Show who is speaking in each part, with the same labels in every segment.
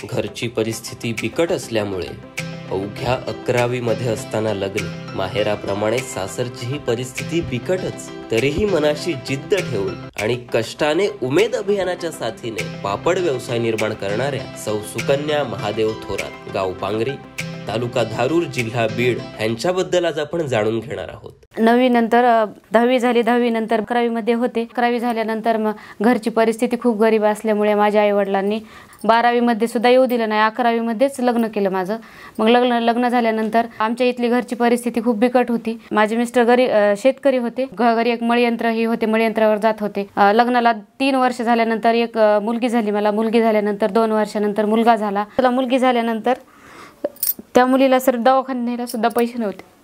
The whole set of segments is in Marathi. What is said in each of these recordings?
Speaker 1: घरची परिस्थिती बिकट असल्यामुळे अवघ्या 11वी मध्ये असताना लग्न, माहेराप्रमाणे सासरचीही परिस्थिती बिकटच, तरीही मनाशी जिद्द ठेवून आणि कष्टाने उमेद अभियानाच्या साथीने पापड व्यवसाय निर्माण करणाऱ्या सौ सुकन्या महादेव थोरात, गाव पांगरी, तालुका धारूर, जिल्हा बीड यांच्याबद्दल आज आपण जाणून घेणार आहोत.
Speaker 2: 9वी नंतर 10वी झाली, 10वी नंतर 11वी मध्ये होते. 11वी झाल्यानंतर मग घरची परिस्थिती खूप गरीब असल्यामुळे माझ्या आई वडिलांनी 12वी मध्ये सुद्धा येऊ दिलं नाही. 11वी मध्येच लग्न केलं माझं. मग लग्न झाल्यानंतर आमच्या इथली घरची परिस्थिती खूप बिकट होती. माझे मिस्टर शेतकरी होते. घरी एक मळयंत्र ही होते, मळयंत्रावर जात होते. लग्नाला 3 वर्ष झाल्यानंतर एक मुलगी झाली मला. मुलगी झाल्यानंतर 2 वर्षानंतर मुलगा झाला. त्याला मुलगी झाल्यानंतर त्या मुलीला सर दवाखान्यात न्यायला सुद्धा पैसे नव्हते.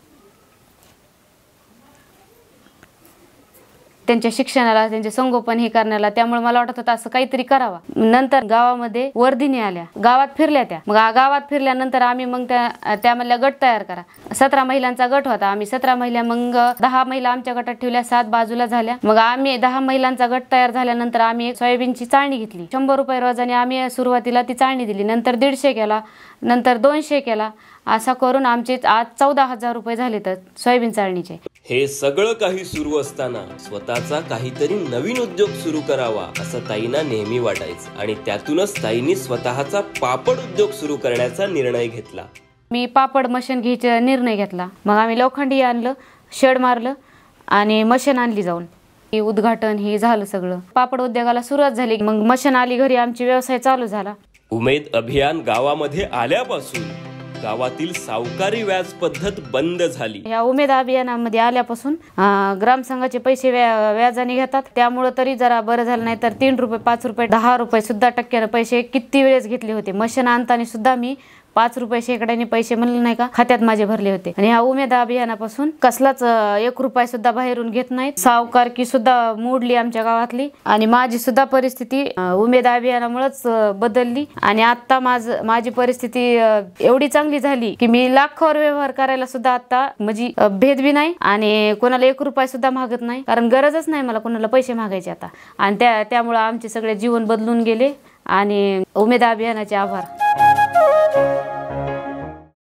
Speaker 2: त्यांच्या शिक्षणाला, त्यांचे संगोपन हे करण्याला. त्यामुळे मला वाटत होतं असं काहीतरी करावा. नंतर गावामध्ये वर्धिनी आल्या, गावात फिरल्या त्या. मग गावात फिरल्यानंतर आम्ही मग त्यामधल्या गट तयार करा. 17 महिलांचा गट होता. आम्ही 17 महिला, मग 10 महिला आमच्या गटात ठेवल्या, 7 बाजूला झाल्या. मग आम्ही 10 महिलांचा गट तयार झाल्यानंतर आम्ही एक सोयाबीनची चाळणी घेतली. 100 रुपये रोजाने आम्ही सुरुवातीला ती चाळणी दिली. नंतर 150 केला, नंतर 200 केला. असा करून आमचे आज 14,000 रुपये झाले तर सोयाबीन चाळणीचे.
Speaker 1: हे सगळं काही सुरू असताना स्वतःचा काहीतरी नवीन उद्योग सुरू करावा असं ताईंना नेहमी वाटायचं आणि त्यातूनच ताईंनी स्वतःचा पापड उद्योग सुरू करण्याचा निर्णय घेतला.
Speaker 2: मी पापड मशीन घ्यायचा निर्णय घेतला. मग आम्ही लोखंडी आणलं, शेड मारलं आणि मशीन आणली जाऊन. हे उद्घाटन हे झालं सगळं. पापड उद्योगाला सुरुवात झाली. मग मशीन आली घरी, आमची व्यवसाय चालू झाला.
Speaker 1: उमेद अभियान गावामध्ये आल्यापासून गावातील सावकारी व्याज पद्धत बंद झाली.
Speaker 2: या उमेद अभियानामध्ये आल्यापासून ग्रामसंघाचे पैसे व्याजाने घेतात. त्यामुळे तरी जरा बरं झालं. नाही तर 3 रुपये, 5 रुपये, 10 रुपये सुद्धा टक्क्यानं पैसे किती वेळेस घेतले होते. मशीन आणताना सुद्धा मी 5 रुपये शेकड्याने पैसे म्हणले नाही का खात्यात माझे भरले होते. आणि ह्या उमेद अभियानापासून कसलाच 1 रुपया सुद्धा बाहेरून घेत नाहीत. सावकारकी सुद्धा मोडली आमच्या गावातली. आणि माझी सुद्धा परिस्थिती उमेद अभियानामुळेच बदलली. आणि आता माझी परिस्थिती एवढी चांगली झाली की मी लाखोवर व्यवहार करायला सुद्धा आता म्हणजे भेद बी नाही आणि कोणाला 1 रुपया सुद्धा मागत नाही. कारण गरजच नाही मला कोणाला पैसे मागायचे आता. आणि त्यामुळे आमचे सगळे जीवन बदलून गेले. आणि उमेद अभियानाचे आभार.